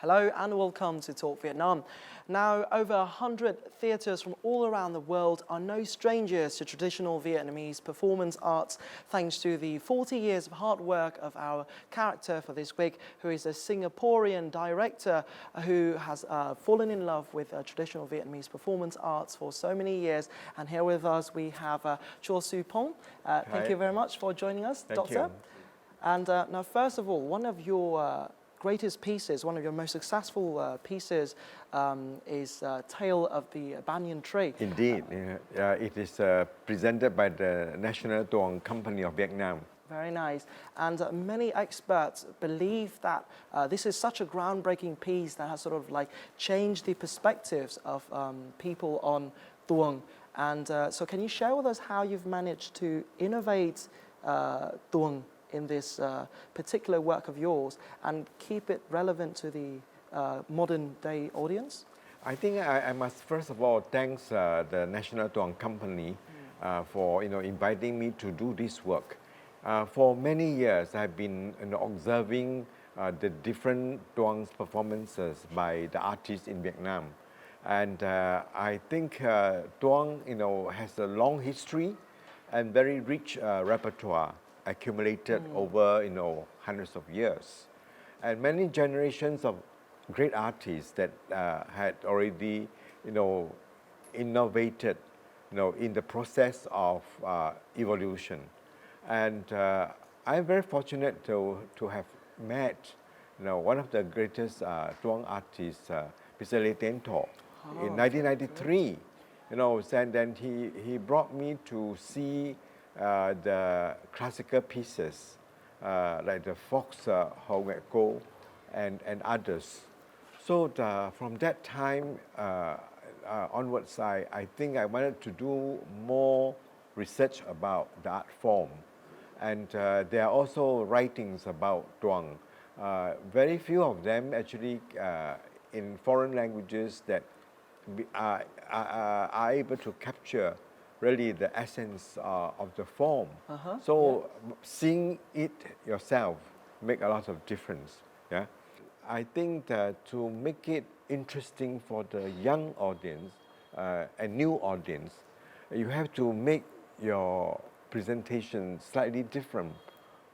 Hello and welcome to Talk Vietnam. Now, over 100 theatres from all around the world are no strangers to traditional Vietnamese performance arts, thanks to the 40 years of hard work of our character for this week, who is a Singaporean director who has fallen in love with traditional Vietnamese performance arts for so many years. And here with us we have Chua Su Pong. Thank you very much for joining us, Doctor. You. And now, first of all, one of your greatest pieces, one of your most successful pieces is Tale of the Banyan Tree. Indeed, it is presented by the National Tuồng Company of Vietnam. Very nice. And many experts believe that this is such a groundbreaking piece that has sort of like changed the perspectives of people on Tuồng. And so can you share with us how you've managed to innovate Tuồng in this particular work of yours and keep it relevant to the modern day audience? I think I must first of all thank the National Tuồng Company for inviting me to do this work. For many years I've been observing the different Tuồng performances by the artists in Vietnam, and I think Tuồng has a long history and very rich repertoire accumulated over hundreds of years, and many generations of great artists that had already innovated in the process of evolution. And I'm very fortunate to have met one of the greatest Tuồng artists, Mr. Lê Tiến Thọ, in 1993. And then he brought me to see the classical pieces like the Fox, Hậu Nghệ Cô, and others. So from that time onwards, I think I wanted to do more research about the art form. And there are also writings about Tuồng. Very few of them actually in foreign languages that are able to capture really the essence of the form. So seeing it yourself make a lot of difference. Yeah, I think that to make it interesting for the young audience and new audience, you have to make your presentation slightly different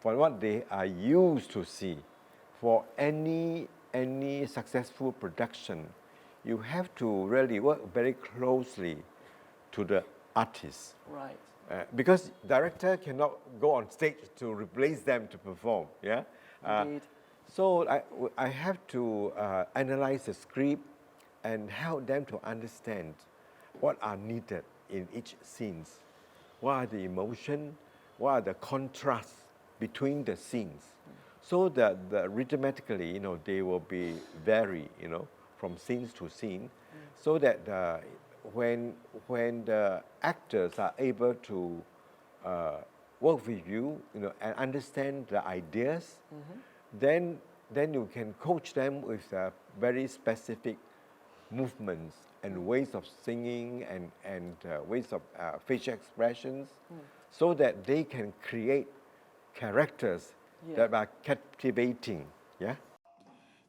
from what they are used to see. For any successful production, you have to really work very closely to the artists. Right. Because director cannot go on stage to replace them to perform. Yeah. Indeed. So I have to analyze the script and help them to understand what are needed in each scenes. What are the emotion? What are the contrasts between the scenes? So that rhythmically, they will be vary, from scenes to scene, so that when the actors are able to work with you, and understand the ideas, then you can coach them with very specific movements and ways of singing and ways of facial expressions, so that they can create characters that are captivating. Yeah.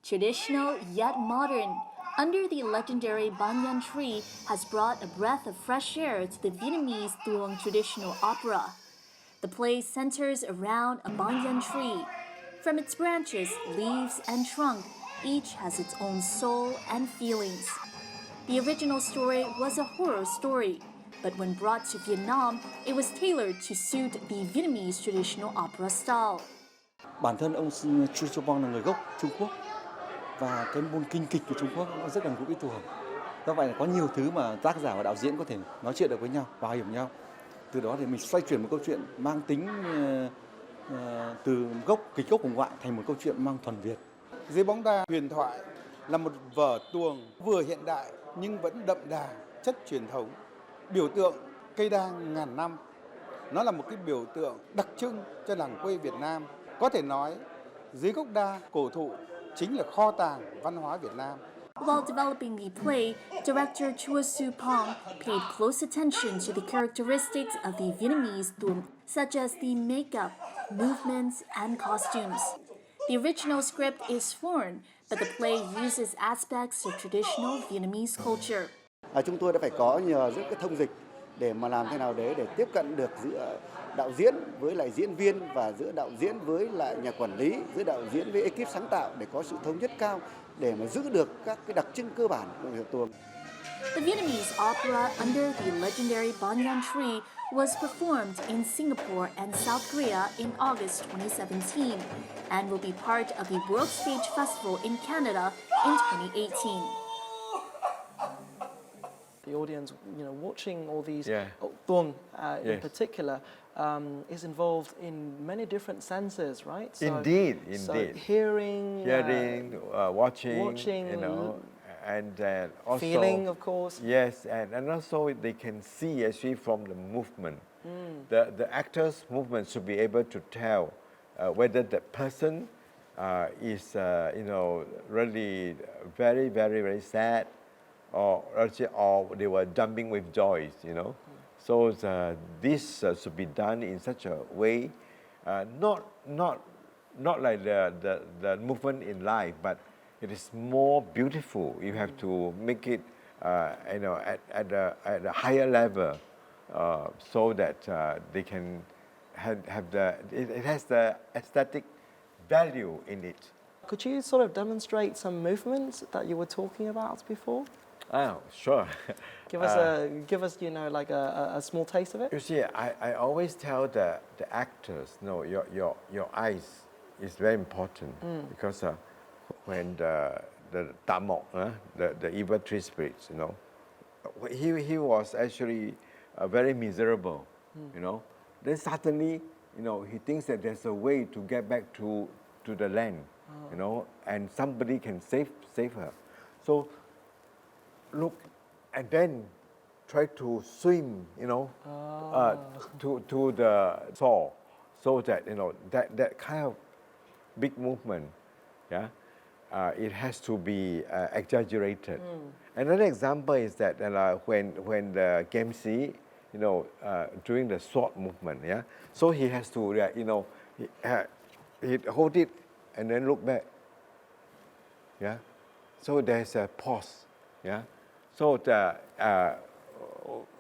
Traditional yet modern, Under the Legendary Banyan Tree has brought a breath of fresh air to the Vietnamese Tuồng traditional opera. The play centers around a banyan tree. From its branches, leaves, and trunk, each has its own soul and feelings. The original story was a horror story, but when brought to Vietnam, it was tailored to suit the Vietnamese traditional opera style. Bản thân ông Chu Su Pong là người gốc Trung Quốc, và cái môn kinh kịch của Trung Quốc nó rất gần gũi với tuồng. Do vậy là có nhiều thứ mà tác giả và đạo diễn có thể nói chuyện được với nhau và hiểu nhau. Từ đó thì mình xoay chuyển một câu chuyện mang tính từ kịch gốc hùng ngoại thành một câu chuyện mang thuần Việt. Dưới bóng đa huyền thoại là một vở tuồng vừa hiện đại nhưng vẫn đậm đà chất truyền thống. Biểu tượng cây đa ngàn năm. Nó là một cái biểu tượng đặc trưng cho làng quê Việt Nam. Có thể nói dưới gốc đa cổ thụ chính là kho tàng văn hóa Việt Nam. While developing the play, director Chua Su Pong paid close attention to the characteristics of the Vietnamese tuồng, such as the makeup, movements, and costumes. The original script is foreign, but the play uses aspects of traditional Vietnamese culture. Chúng tôi đã phải có nhờ rất cái thông dịch để mà làm thế nào đấy để tiếp cận được giữa đạo diễn với lại diễn viên và giữa đạo diễn với lại nhà quản lý, giữa đạo diễn với ekip sáng tạo để có sự thống nhất cao để mà giữ được các cái đặc trưng cơ bản của nghệ thuật tuồng. The Vietnamese opera Under the Legendary Banyan Tree was performed in Singapore and South Korea in August 2017 and will be part of the World Stage Festival in Canada in 2018. The audience, watching all these Yeah. tuồng in Yes. particular is involved in many different senses, right? Indeed. So hearing, Watching, and also feeling, of course. Yes, and also they can see actually from the movement. The actor's movement should be able to tell whether the person is really very, very, very sad, or they were jumping with joy. So this should be done in such a way, not like the movement in life, but it is more beautiful. You have to make it, at a higher level, so that they can have it has the aesthetic value in it. Could you sort of demonstrate some movements that you were talking about before? Oh, sure. Give us like a small taste of it. You see, I always tell the actors, your eyes is very important, because when the Tamok, the evil tree spirits, he was actually very miserable, Then suddenly, he thinks that there's a way to get back to the land, and somebody can save her. So look, and then try to swim, to the shore, so that that kind of big movement, it has to be exaggerated. Another example is that when the Gemsi, during the sword movement, so he has to, he hold it and then look back, so there's a pause, So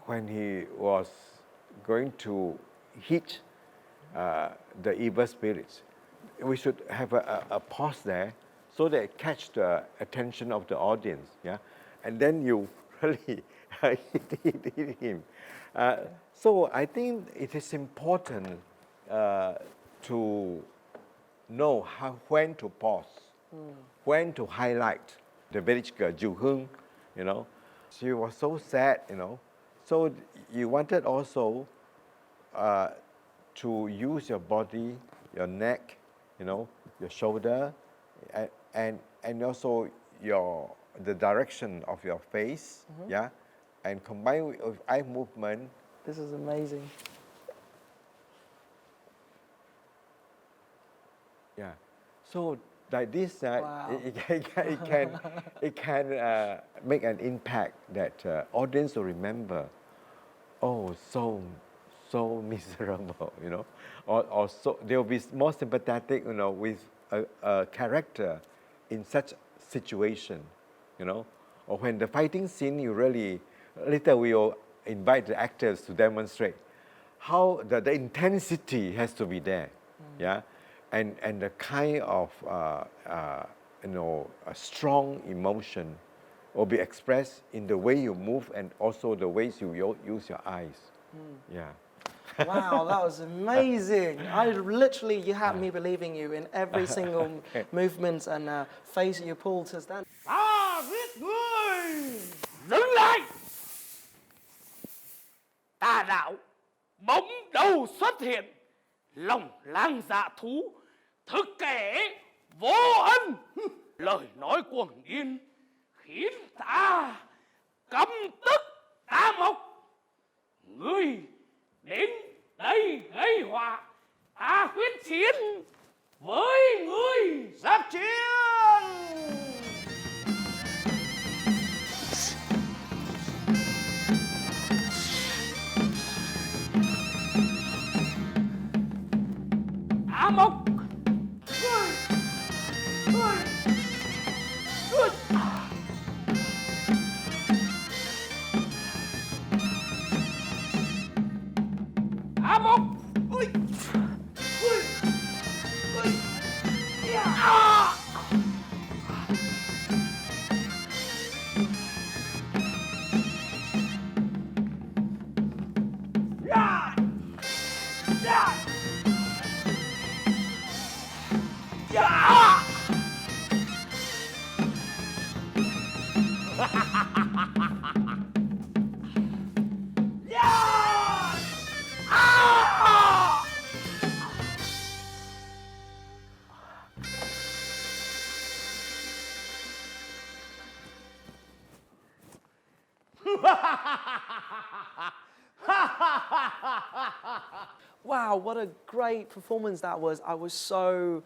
when he was going to hit the evil spirits, we should have a pause there so that it catch the attention of the audience, and then you really hit him. So I think it is important to know when to pause, when to highlight. The village girl, Ju Hương, she was so sad, So you wanted also to use your body, your neck, your shoulder, and also the direction of your face, and combine with eye movement. This is amazing. Yeah. So like this, Wow. it can make an impact that audience will remember. Oh, so miserable, or so they will be more sympathetic, with a character in such situation, Or when the fighting scene, you really later we will invite the actors to demonstrate how the intensity has to be there, and the kind of a strong emotion will be expressed in the way you move and also the ways you use your eyes. Wow, that was amazing. You had me believing you in every single movement and face you pulled to stand. Ta giết người, dừng lại. Tà đạo bỗng đầu xuất hiện, lòng lang dạ thú, thực kẻ vô ân. Lời nói cuồng điên khiến ta căm tức. Ta Mộc, ngươi đến đây gây họa, ta quyết chiến với ngươi. Giáp chiến. Ta Mộc, ngươi 1. Ui. Ui. Ui. À. Yeah. Yeah. Yeah. Wow, what a great performance that was. I was so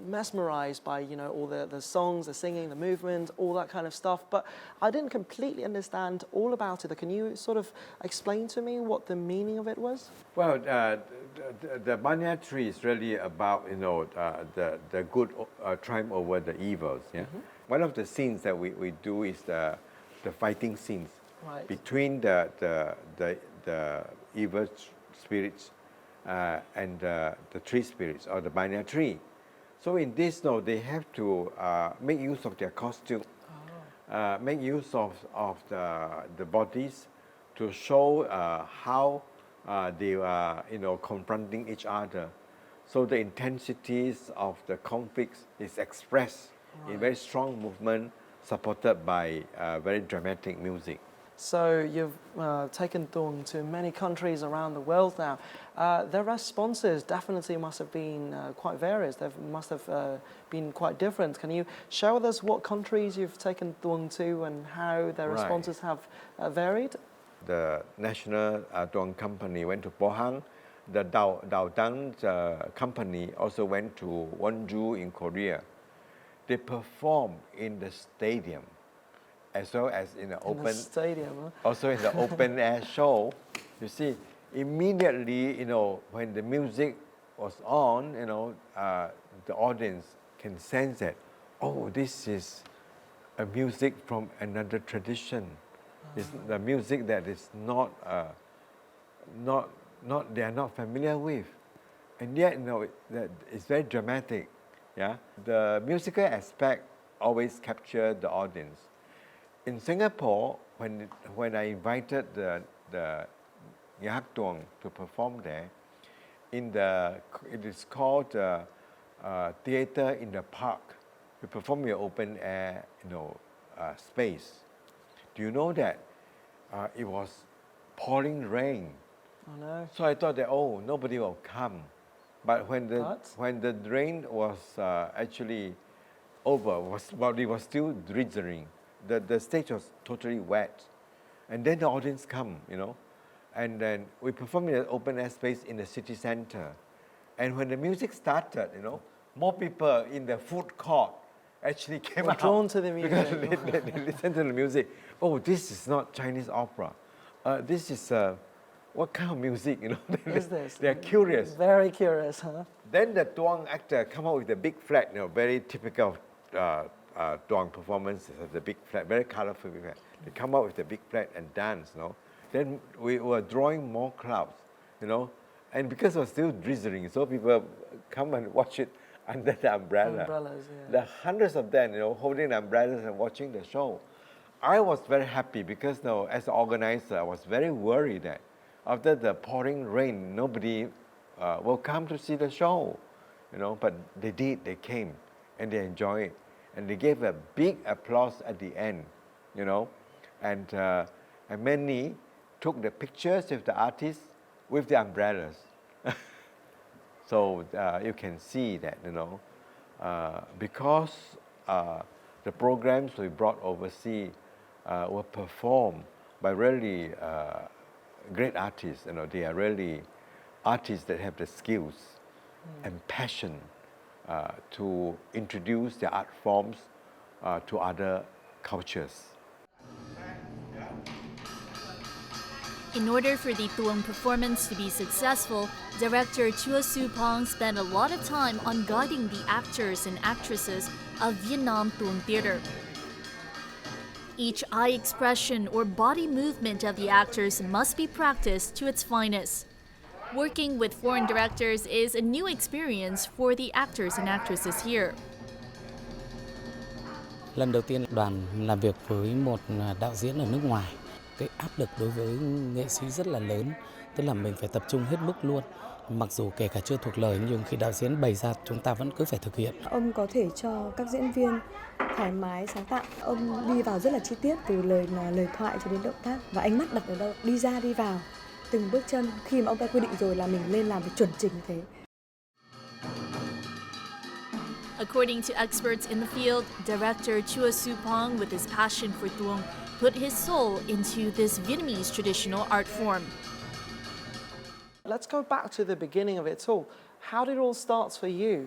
mesmerized by, all the songs, the singing, the movement, all that kind of stuff. But I didn't completely understand all about it. Can you sort of explain to me what the meaning of it was? Well, the banyan tree is really about, the good triumph over the evils. Yeah. Mm-hmm. One of the scenes that we do is the fighting scenes between the evil spirits and the tree spirits or the banyan tree. So in this, they have to make use of their costume, make use of the bodies to show how they are, confronting each other. So the intensities of the conflicts is expressed in very strong movement, supported by very dramatic music. So you've taken Tuồng to many countries around the world now. Their responses definitely must have been quite various. They must have been quite different. Can you share with us what countries you've taken Tuồng to and how their responses have varied? The National Tuồng Company went to Pohang. The Dao Dang Company also went to Wonju in Korea. They performed in the stadium, as well as in the open stadium. Huh? Also in the open air show. You see, immediately, when the music was on, the audience can sense that, oh, this is a music from another tradition. It's the music that is not they are not familiar with, and yet that it's very dramatic. Yeah, the musical aspect always captured the audience. In Singapore, when I invited the Nhạc Tuồng to perform there, it is called Theater in the Park. We perform in open air, space. Do you know that it was pouring rain? Oh no! So I thought that nobody will come, but when the rain was actually over, it was still drizzling. The stage was totally wet, and then the audience come, and then we performed in an open air space in the city center, and when the music started, more people in the food court actually came out, drawn to the music because they listened to the music. Oh, this is not Chinese opera. This is what kind of music, Is this? They're curious. Very curious, huh? Then the Tuồng actor come out with a big flag, very typical Tuồng performances of the big flag, very colorful big flag. They come out with the big flag and dance, Then we were drawing more crowds, and because it was still drizzling, so people come and watch it under the umbrella. Umbrellas, yeah. There are hundreds of them, holding the umbrellas and watching the show. I was very happy because, as an organizer, I was very worried that after the pouring rain, nobody will come to see the show, But they did. They came, and they enjoyed it, and they gave a big applause at the end, and many took the pictures with the artists with the umbrellas. So you can see that, because the programs we brought overseas were performed by really great artists. They are really artists that have the skills and passion to introduce their art forms to other cultures. In order for the Tuồng performance to be successful, director Chua Su Pong spent a lot of time on guiding the actors and actresses of Vietnam Tuồng Theater. Each eye expression or body movement of the actors must be practiced to its finest. Working with foreign directors is a new experience for the actors and actresses here. Lần đầu tiên đoàn làm việc với một đạo diễn ở nước ngoài, cái áp lực đối với nghệ sĩ rất là lớn, tức là mình phải tập trung hết mức luôn. Mặc dù kể cả chưa thuộc lời nhưng khi đạo diễn bày ra chúng ta vẫn cứ phải thực hiện. Ông có thể cho các diễn viên thoải mái sáng tạo. Ông đi vào rất là chi tiết từ lời thoại cho đến động tác và ánh mắt đặt ở đâu, đi ra đi vào từng bước chân. Khi mà ông đã quy định rồi là mình lên làm phải chuẩn chỉnh như thế. According to experts in the field, director Chua Supong, with his passion for tuồng, put his soul into this Vietnamese traditional art form. Let's go back to the beginning of it all. How did it all start for you?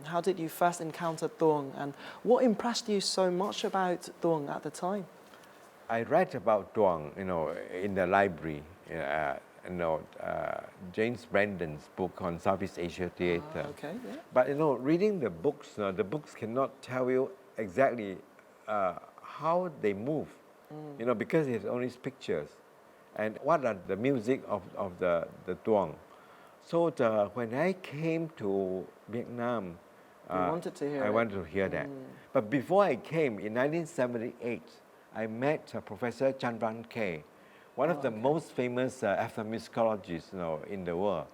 How did you first encounter tuồng, and what impressed you so much about tuồng at the time? I read about tuồng, in the library. James Brandon's book on Southeast Asia theater. Okay, yeah. But reading the books cannot tell you exactly how they move, because it's only pictures, and what are the music of the tuồng. So when I came to Vietnam, wanted to hear I it. wanted to hear that. But before I came in 1978, I met Professor Chan Van Khe, one of the most famous ethnomusicologists in the world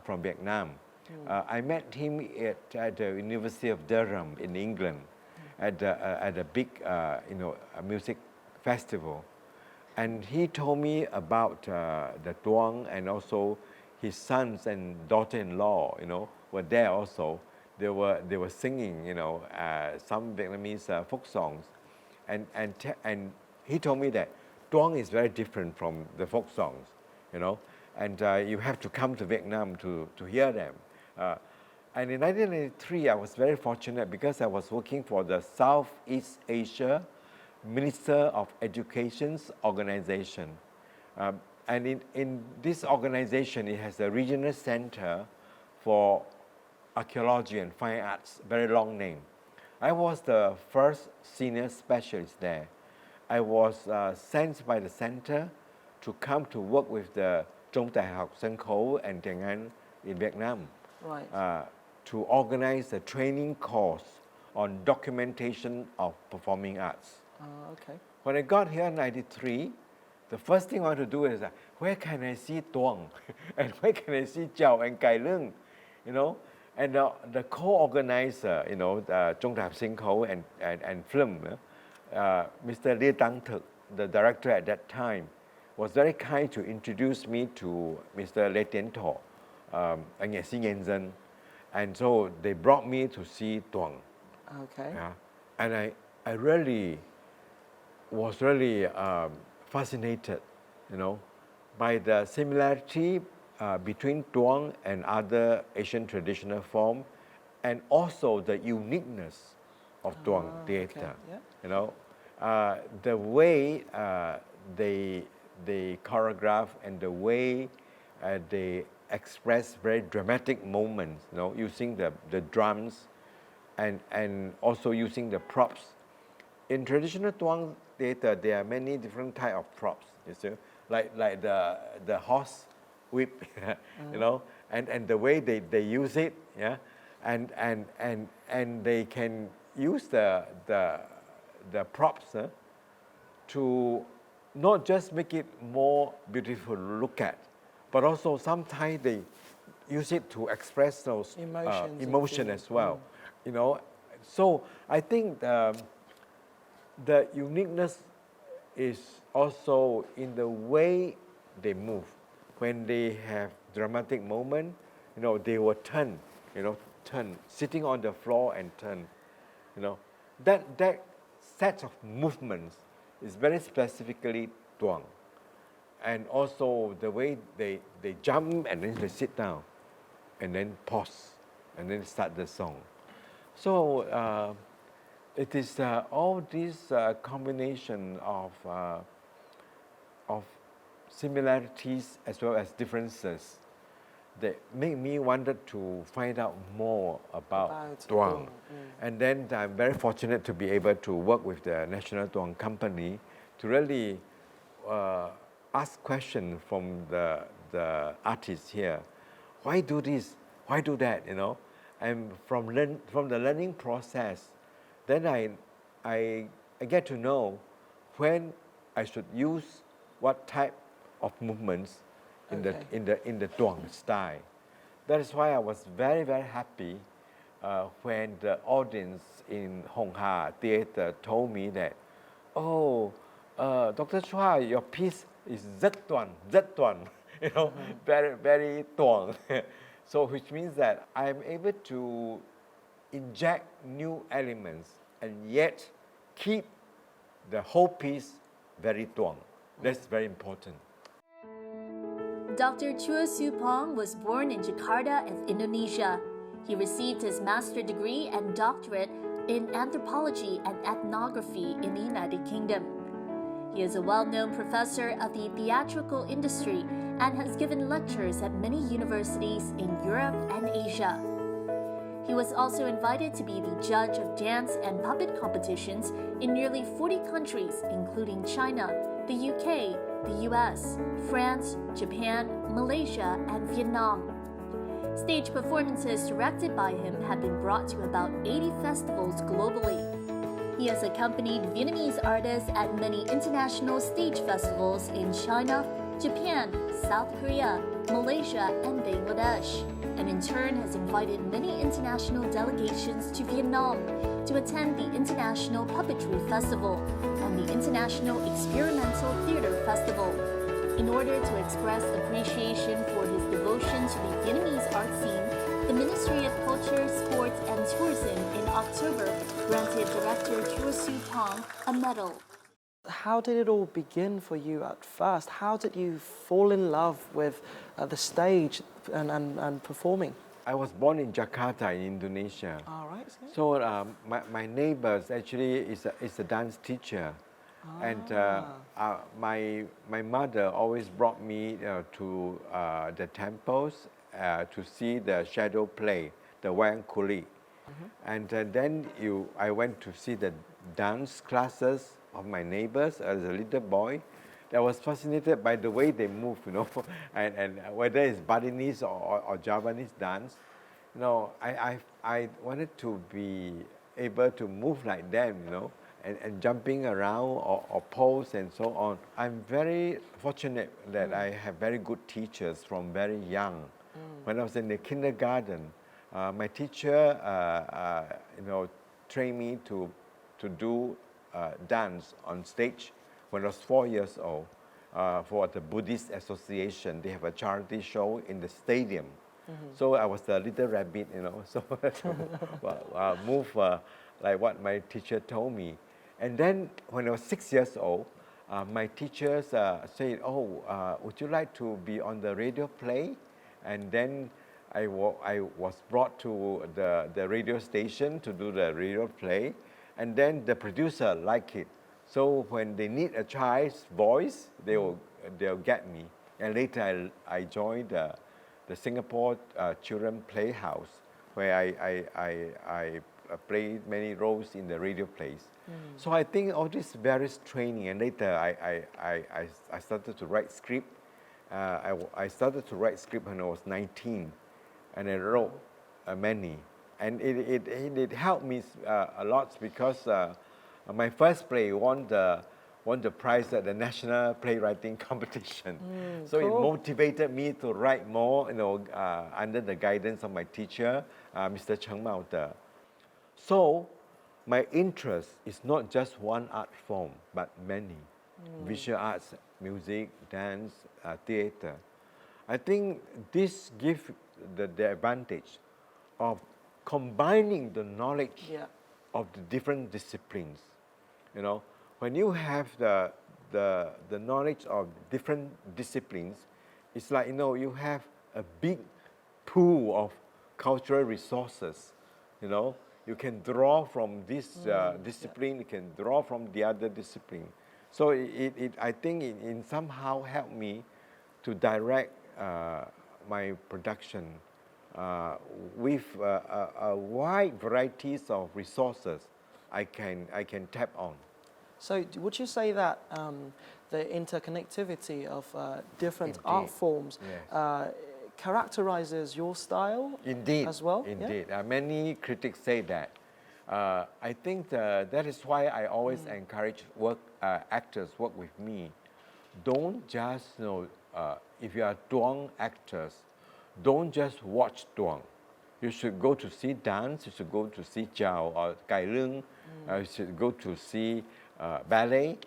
from Vietnam. I met him at the University of Durham in England at a big a music festival, and he told me about the tuồng, and also his sons and daughter-in-law were there also. They were singing some Vietnamese folk songs, and he told me that tuồng is very different from the folk songs, and you have to come to Vietnam to hear them. And in 1993, I was very fortunate because I was working for the Southeast Asia Minister of Education's organization. And in this organization, it has a regional center for archaeology and fine arts, very long name. I was the first senior specialist there. I was sent by the center to come to work with the Trung Đại học Sân khấu and Tiếng Anh in Vietnam. Right. To organize a training course on documentation of performing arts. Okay. When I got here in 93, the first thing I want to do is, where can I see tuồng? And where can I see Chào and Cải Lương? And the co-organizer, Trung Đại học Sân khấu and film, Mr. Lê Tăng Thực, the director at that time, was very kind to introduce me to Mr. Lê Tiến Thọ, a nghệ sĩ nhân dân. And so they brought me to see tuồng. Okay. And I really was really fascinated, by the similarity between tuồng and other Asian traditional form, and also the uniqueness of tuồng theater. Okay. Yeah. The way they choreograph and the way they express very dramatic moments, using the drums and also using the props. In traditional tuồng theater, there are many different types of props, you see, like the horse whip, and the way they use it, and they can use the props to not just make it more beautiful to look at, but also sometimes they use it to express those emotion as well. So I think the uniqueness is also in the way they move. When they have dramatic moment, they will turn, sitting on the floor and turn. That set of movements is very specifically tuồng. And also the way they jump and then they sit down and then pause and then start the song. So it is all this combination of similarities as well as differences that make me wanted to find out more about tuồng. And then I'm very fortunate to be able to work with the National Tuồng Company to really ask questions from the artists here. Why do this? Why do that? You know, and from the learning process, then I get to know when I should use what type of movements in the tuang style. That is why I was very, very happy when the audience in Hong Ha Theatre told me that, oh, Dr. Chua, your piece is Z-tuan, you know, very, very tuang. So which means that I'm able to inject new elements and yet keep the whole piece very tuang. That's very important. Dr. Chua Supong was born in Jakarta, Indonesia. He received his master's degree and doctorate in anthropology and ethnography in the United Kingdom. He is a well-known professor of the theatrical industry and has given lectures at many universities in Europe and Asia. He was also invited to be the judge of dance and puppet competitions in nearly 40 countries, including China, the UK, the US, France, Japan, Malaysia, and Vietnam. Stage performances directed by him have been brought to about 80 festivals globally. He has accompanied Vietnamese artists at many international stage festivals in China, Japan, South Korea, Malaysia, and Bangladesh, and in turn has invited many international delegations to Vietnam to attend the International Puppetry Festival and the International Experimental Theatre Festival. In order to express appreciation for his devotion to the Vietnamese art scene, the Ministry of Culture, Sports and Tourism in October granted director Chua Supong a medal. How did it all begin for you at first? How did you fall in love with the stage and performing? I was born in Jakarta, in Indonesia. All right. So my neighbors actually is a dance teacher. And my mother always brought me to the temples to see the shadow play, the wayang kulit. And then I went to see the dance classes of my neighbors as a little boy. I was fascinated by the way they move, you know, and whether it's Balinese or Javanese dance. You know, I wanted to be able to move like them, you know, and jumping around or pose and so on. I'm very fortunate that I have very good teachers from very young. When I was in the kindergarten, my teacher, you know, trained me to do dance on stage when I was 4 years old for the Buddhist Association. They have a charity show in the stadium. So I was the little rabbit, you know, so move like what my teacher told me. And then when I was 6 years old, my teachers said, oh, would you like to be on the radio play? And then I was brought to the radio station to do the radio play. And then the producer liked it. So when they need a child's voice, they'll get me. And later I joined the Singapore Children Playhouse, where I played many roles in the radio plays. So I think all this various training, and later I started to write script. I started to write script when I was 19, and I wrote many. And it helped me a lot because my first play won the prize at the National Playwriting Competition. So cool. It motivated me to write more, you know, under the guidance of my teacher, Mr. Cheng Mao De. So my interest is not just one art form, but many. Visual arts, music, dance, theater. I think this gives the advantage of combining the knowledge of the different disciplines. You know, when you have the knowledge of different disciplines, it's like, you know, you have a big pool of cultural resources. You know, you can draw from this discipline, you can draw from the other discipline. So I think it somehow helped me to direct my production with a wide varieties of resources I can tap on. So would you say that the interconnectivity of different Indeed. art forms Yes. characterizes your style Indeed, as well? indeed. Many critics say that. I think that is why I always encourage actors work with me. Don't just if you are tuồng actors, don't just watch tuồng. You should go to see dance. You should go to see jiao or cải lương. You should go to see ballet.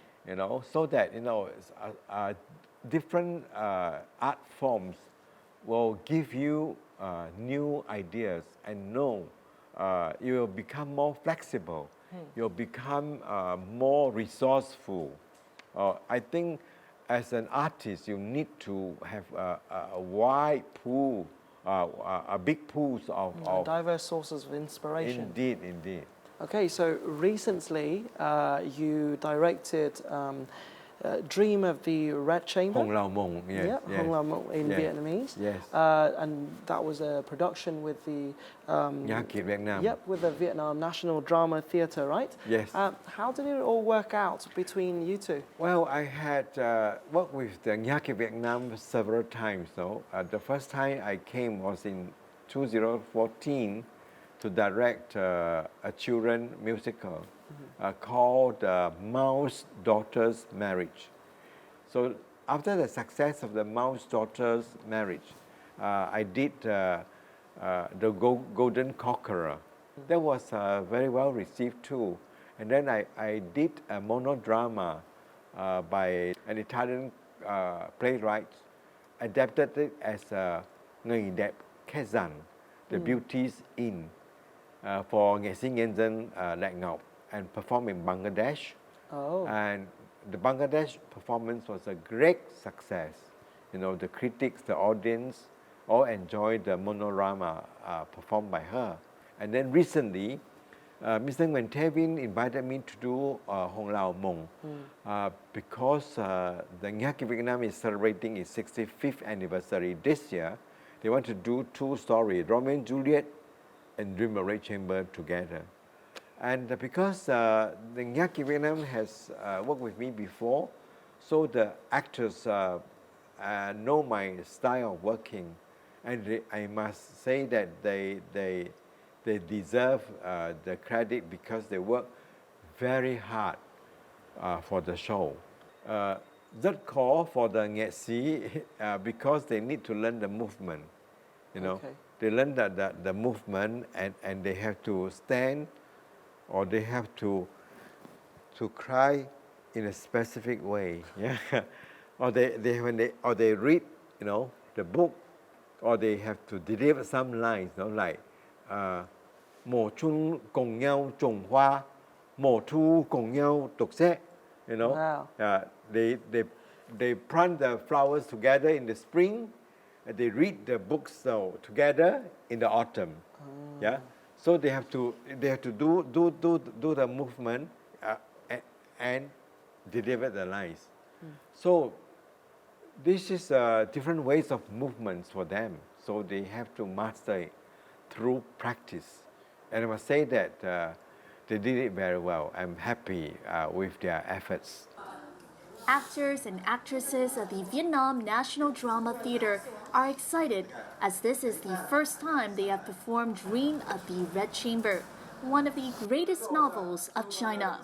So that different art forms will give you new ideas and you will become more flexible. You'll become more resourceful. I think as an artist, you need to have a wide pool, a big pools of diverse sources of inspiration. Indeed. Okay, so recently you directed Dream of the Red Chamber. Hồng Lào Mộng, yes. Yeah, yes. Hồng Lào Mộng in Yes. Vietnamese. Yes. And that was a production with the Nhà Kiệt Việt Nam. Yep, with the Vietnam National Drama Theatre, right? Yes. How did it all work out between you two? Well, I had worked with the Nhà Kiệt Việt Nam several times. The first time I came was in 2014 to direct a children musical called Mouse Daughter's Marriage. So after the success of the Mouse Daughter's Marriage, I did the Golden Conqueror. That was very well received too. And then I did a monodrama by an Italian playwright, adapted it as Ngày đẹp Khách Dần, The Beauty's Inn, for nghệ sĩ nhân dân Đại Ngọc, and performed in Bangladesh. Oh. And the Bangladesh performance was a great success. The critics, the audience, all enjoyed the monodrama performed by her. And then recently, Mr. Nguyen Tevin invited me to do Hồng Lào Mộng because the Nhà Kiệt Việt Nam is celebrating its 65th anniversary this year. They want to do two stories, Romeo and Juliet and Dream of Red Chamber together. And because the Nhà Kiệt Việt Nam has worked with me before, so the actors know my style of working, and I must say that they deserve the credit because they work very hard for the show. Rất khó for the nghệ sĩ because they need to learn the movement. Okay. They learn the movement and they have to stand, or they have to cry in a specific way, yeah. Or they read, the book, or they have to deliver some lines, like mùa xuân cùng nhau trồng hoa, mùa thu cùng nhau tục xe, Wow. They plant the flowers together in the spring, and they read the books together in the autumn. Yeah. So they have to do the movement and deliver the lines. So this is different ways of movements for them. So they have to master it through practice. And I must say that they did it very well. I'm happy with their efforts. Actors and actresses of the Vietnam National Drama Theatre are excited as this is the first time they have performed Dream of the Red Chamber, one of the greatest novels of China.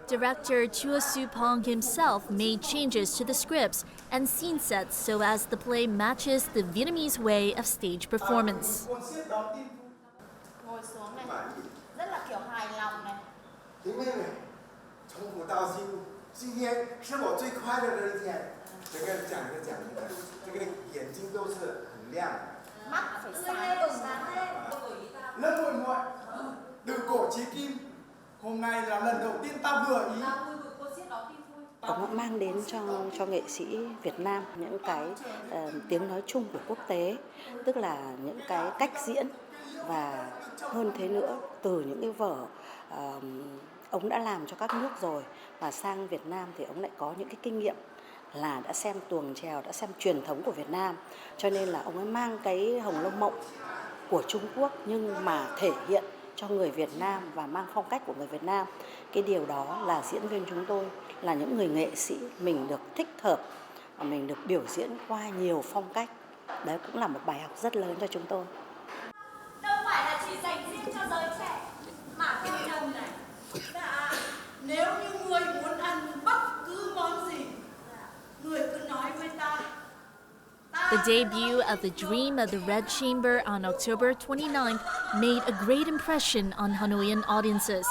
Director Chua Su-pong himself made changes to the scripts and scene sets so as the play matches the Vietnamese way of stage performance. Hôm nay là lần đầu tiên ta vừa ý. Ông đã mang đến cho nghệ sĩ Việt Nam những cái tiếng nói chung của quốc tế, tức là những cái cách diễn, và hơn thế nữa từ những cái vở ông đã làm cho các nước rồi, và sang Việt Nam thì ông lại có những cái kinh nghiệm là đã xem tuồng chèo, đã xem truyền thống của Việt Nam, cho nên là ông ấy mang cái Hồng Lông Mộng của Trung Quốc nhưng mà thể hiện cho người Việt Nam và mang phong cách của người Việt Nam. Cái điều đó là diễn viên chúng tôi là những người nghệ sĩ, mình được thích hợp, mình được biểu diễn qua nhiều phong cách. Đấy cũng là một bài học rất lớn cho chúng tôi. Đâu phải là chỉ dành riêng cho giới trẻ, mà cái chồng này. Dạ, nếu như người muốn ăn bất cứ món gì, người cứ nói với ta. The debut of The Dream of the Red Chamber on October 29th made a great impression on Hanoian audiences.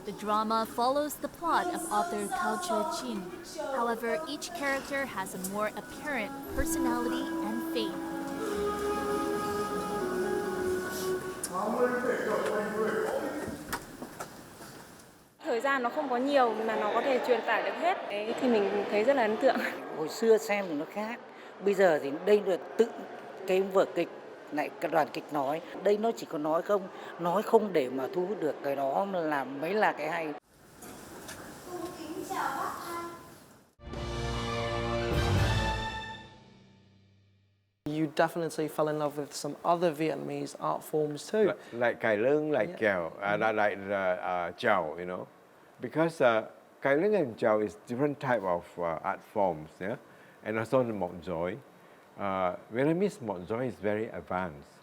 The drama follows the plot of author Cao Che-chin. However, each character has a more apparent personality and fate. Thời gian nó không có nhiều mà nó có thể truyền tải được hết. Đấy thì mình thấy rất là ấn tượng. Hồi xưa xem thì nó khác. Bây giờ thì đây là tự cái vở kịch lại cái đoàn kịch nói. Đây nó chỉ có nói không để mà thu hút được, cái đó là mới là cái hay. You definitely fell in love with some other Vietnamese art forms too. Like cải lương, like kèo, like chào, you know, because cải lương and chào is different type of art forms, yeah, and also the mộng giới. Vietnamese mộng giới is very advanced.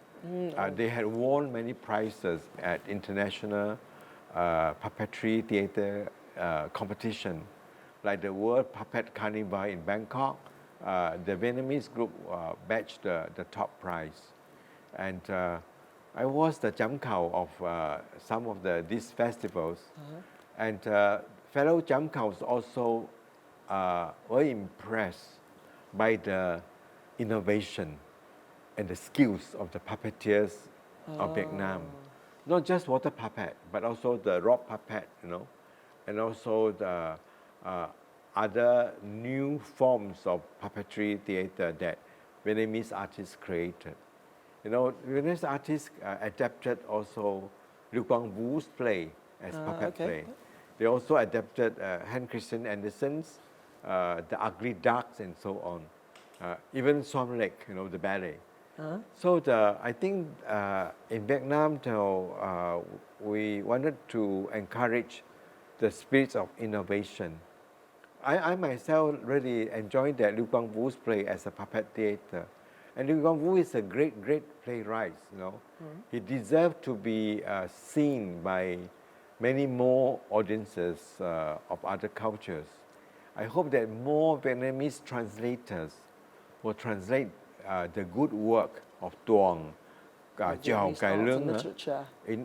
They had won many prizes at international puppetry theater competition, like the World Puppet Carnival in Bangkok. The Vietnamese group batched the top prize, and I was the giám khảo of some of these festivals, and fellow giám khảo also were impressed by the innovation and the skills of the puppeteers of Vietnam. Not just water puppet, but also the rock puppet, you know, and also the other new forms of puppetry theater that Vietnamese artists created. You know, Vietnamese artists adapted also Lưu Quang Vu's play as puppet play. They also adapted Hans Christian Andersen's The Ugly Ducks and so on. Even Swan Lake, you know, the ballet. So I think in Vietnam, we wanted to encourage the spirit of innovation. I myself really enjoyed that Lưu Quang Vu's play as a puppet theater. And Lưu Quang Vu is a great playwright, you know. He deserved to be seen by many more audiences of other cultures. I hope that more Vietnamese translators will translate the good work of Tuồng, Chào, Cải Lương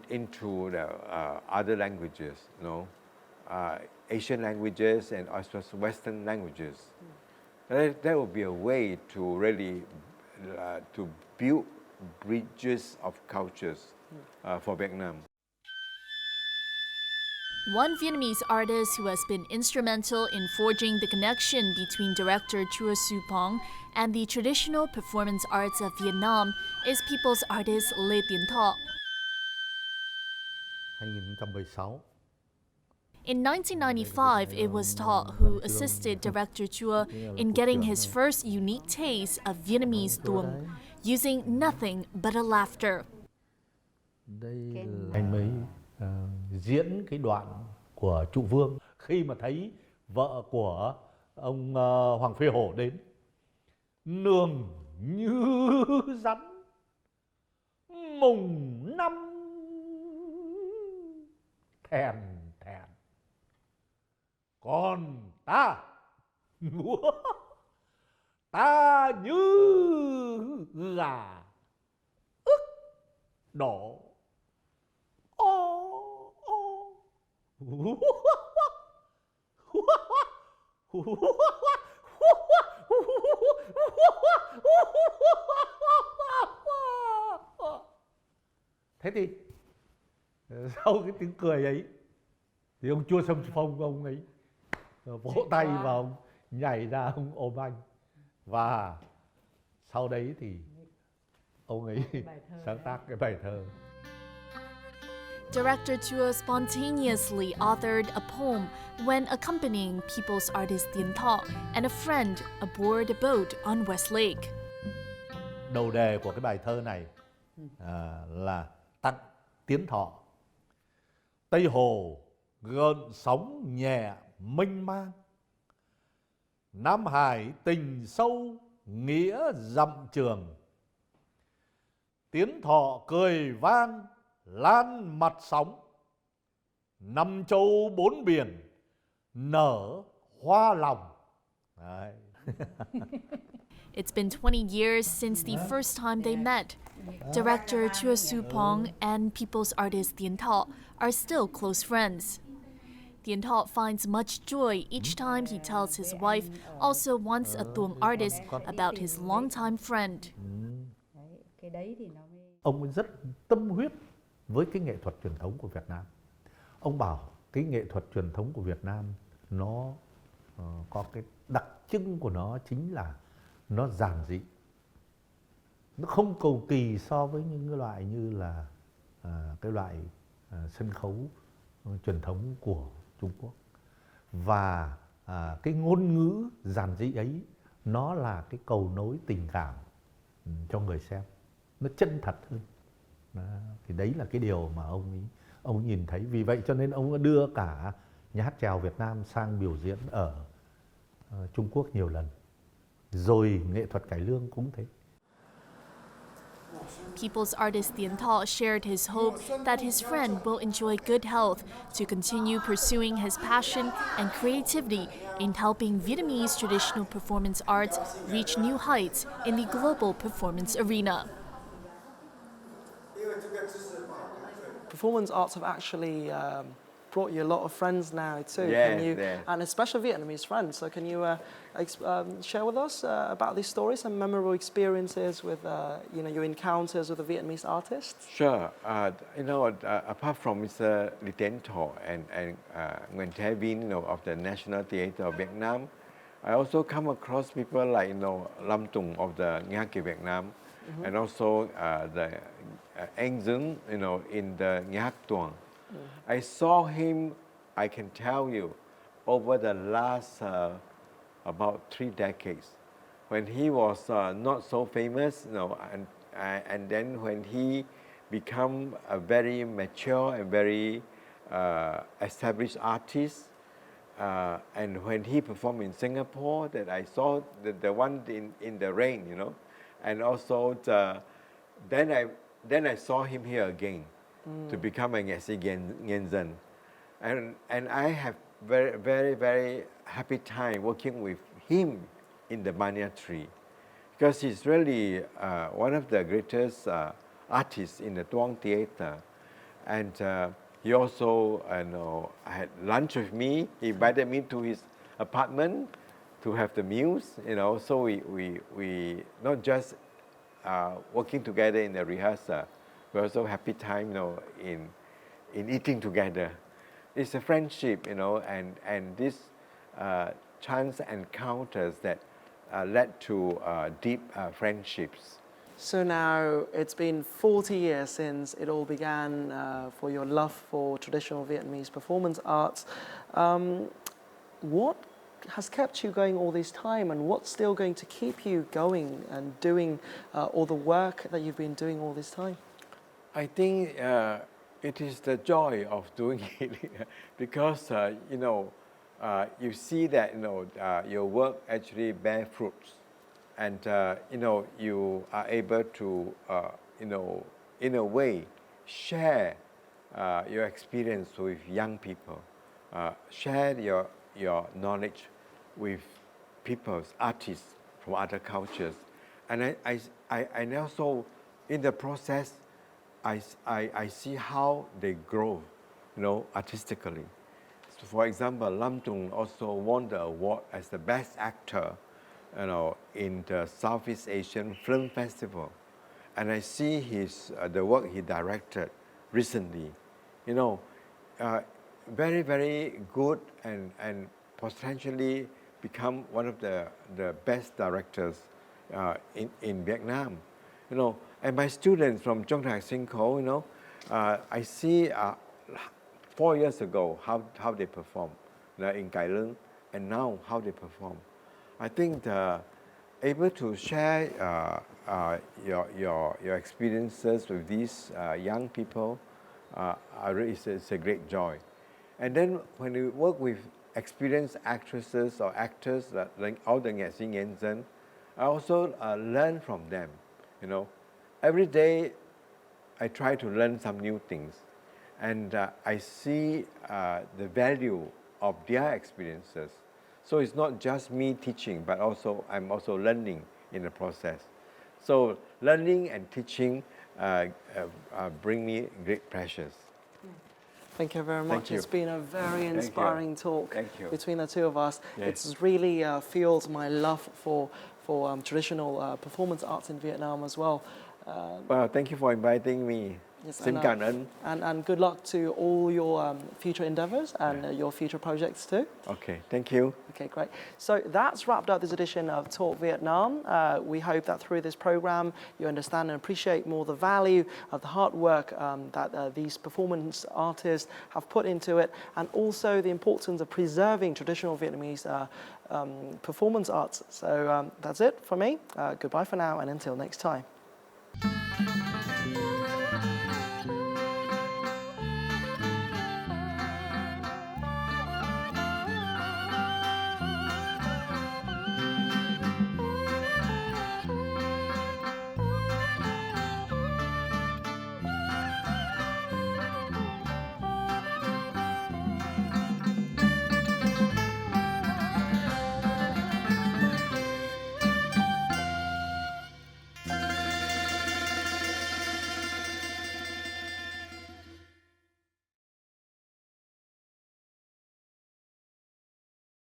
into the other languages, you know. Asian languages and also Western languages. That would be a way to really to build bridges of cultures for Vietnam. One Vietnamese artist who has been instrumental in forging the connection between director Chua Su Pong and the traditional performance arts of Vietnam is people's artist Lê Tiến Thọ. 2016. In 1995, it was Thọ who assisted director Chua in getting his first unique taste of Vietnamese tuồng, using nothing but a laughter. Đây anh mới diễn cái đoạn của Trụ Vương khi mà thấy vợ của ông Hoàng Phê Hổ đến, nương như rắn mùng năm thèn thèn, còn ta ta như gà ức đổ. Thế thì sau cái tiếng cười ấy thì ông Chua Sâm Phong ông ấy vỗ tay và ông nhảy ra, ông ôm anh, và sau đấy thì ông ấy sáng tác cái bài thơ. Director Chua spontaneously authored a poem when accompanying people's artist Tiến Thọ and a friend aboard a boat on West Lake. đầu đề của cái bài thơ này là tặng Tiến Thọ. Tây Hồ gợn sóng nhẹ mênh mang, Nam Hải tình sâu nghĩa dặm trường. Tiến Thọ cười vang lan mặt sóng, năm châu bốn biển nở hoa lòng. Đấy. It's been 20 years since the first time they met. Director Chua Su-pong and people's artist Tien Thọ are still close friends. Tien Thọ finds much joy each time he tells his wife, also once a tuồng artist, about his longtime friend. Ông ấy rất tâm huyết với cái nghệ thuật truyền thống của Việt Nam. Ông bảo cái nghệ thuật truyền thống của Việt Nam nó có cái đặc trưng của nó chính là nó giản dị. Nó không cầu kỳ so với những cái loại như là cái loại sân khấu truyền thống của Trung Quốc. Và cái ngôn ngữ giản dị ấy nó là cái cầu nối tình cảm cho người xem. Nó chân thật hơn. Đó. Thì đấy là cái điều mà ông nhìn thấy. Vì vậy cho nên ông đã đưa cả nhà hát chèo Việt Nam sang biểu diễn ở Trung Quốc nhiều lần. Rồi nghệ thuật cải lương cũng thế. People's artist Tien Thọ shared his hope that his friend will enjoy good health to continue pursuing his passion and creativity in helping Vietnamese traditional performance arts reach new heights in the global performance arena. Performance arts have actually brought you a lot of friends now too. Yes. And especially Vietnamese friends. So can you share with us about these stories and memorable experiences with your encounters with the Vietnamese artists? Sure. Apart from Mr. Lý Tiến Thọ and Nguyen Thái Vinh, of the National Theatre of Vietnam, I also come across people like Lam Tung of the Nghệ Việt Nam, and also the Anh Dũng, in the Nghệ Tuồng. I saw him, I can tell you, over the last about 3 decades, when he was not so famous, and then when he become a very mature and very established artist, and when he performed in Singapore, that I saw the one in the rain, and also then I saw him here again. To become a nghệ sĩ nhân dân, and I have very, very, very happy time working with him in the banyan tree, because he's really one of the greatest artists in the Tuong Theatre, and he also had lunch with me. He invited me to his apartment to have the meals, So we not just working together in the rehearsal. We also happy time, in eating together. It's a friendship, and this chance encounters that led to deep friendships. So now it's been 40 years since it all began for your love for traditional Vietnamese performance arts. What has kept you going all this time, and what's still going to keep you going and doing all the work that you've been doing all this time? I think it is the joy of doing it because you see that your work actually bear fruits, and you are able to in a way share your experience with young people, share your knowledge with people's artists from other cultures, and I also in the process. I see how they grow, artistically. So for example, Lam Tung also won the award as the best actor, in the Southeast Asian Film Festival, and I see the work he directed recently, very, very good and potentially become one of the best directors in Vietnam, And my students from Trong Thạc Sinh Khổ, I see 4 years ago how they perform in Cải Lương, and now how they perform. I think able to share your experiences with these young people, it's a great joy. And then when you work with experienced actresses or actors like all the nghệ sĩ nhân dân, I also learn from them. You know, every day I try to learn some new things, and I see the value of their experiences. So it's not just me teaching, but also I'm also learning in the process. So learning and teaching bring me great pleasures. Thank you very much. Thank you. It's been a very inspiring talk Thank you. between the two of us. Yes. It's really fueled my love for traditional performance arts in Vietnam as well. Well, thank you for inviting me. Yes, Xin cảm ơn. and good luck to all your future endeavors and your future projects too. Okay, thank you. Okay, great. So that's wrapped up this edition of Talk Vietnam. We hope that through this program you understand and appreciate more the value of the hard work that these performance artists have put into it, and also the importance of preserving traditional Vietnamese performance arts. So that's it for me. Goodbye for now, and until next time.